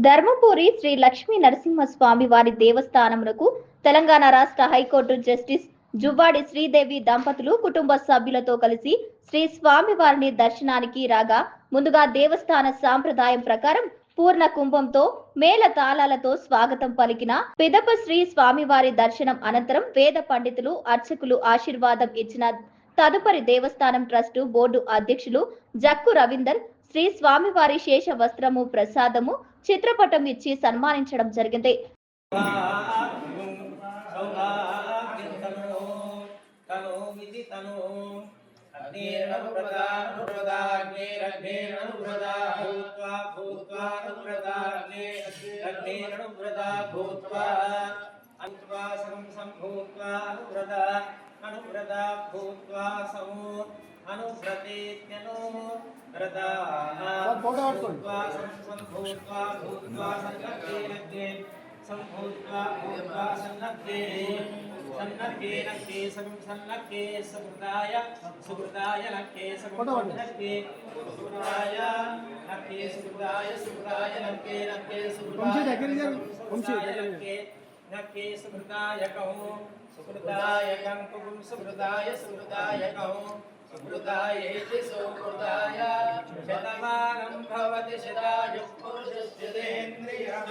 ధర్మపురి శ్రీ లక్ష్మీ నరసింహస్వామి వారి దేవస్థానమునకు తెలంగాణ రాష్ట్ర high court justice Juvvadi Sridevi దంపతులు కుటుంబ సభ్యులతో కలిసి శ్రీ స్వామి వారిని దర్శనానికి రాగా ముందుగా దేవస్థాన సాంప్రదాయం ప్రకారం పూర్ణ కుంభంతో మేళ తాళాలతో స్వాగతం పలికిన పిదప శ్రీ స్వామివారి దర్శనం అనంతరం వేద పండితులు అర్చకులు ఆశీర్వాదం ఇచ్చిన తదుపరి దేవస్థానం ట్రస్టు బోర్డు అధ్యక్షులు జక్కు రవీందర్ శ్రీ స్వామివారి శేష వస్త్రము ప్రసాదము చిత్రపటం ఇచ్చి సన్మానించడం జరిగింది. అనువ్రతా భూత్వా సమో అనువ్రతేత్యనో వ్రతా భూత్వా సంభూత్వా భూత్వా సన్నద్ధే సంభూత్వా భూత్వా సన్నద్ధే సన్నద్ధే నక్కే సన్నద్ధే సుకృతాయ సుకృతాయ నక్కే సన్నద్ధే సుకృతాయ నక్కే సుకృతాయ సుకృతాయ నక్కే నక్కే సుకృతాయ నక్కే నక్కే సుకృతాయ కహో సుకృతాయ కంకుం సుకృతాయ సుకృతాయ కహో సుకృతాయేతి సుకృతాయ శతమానం భవతి శతాయుః పురుషస్యేంద్రియः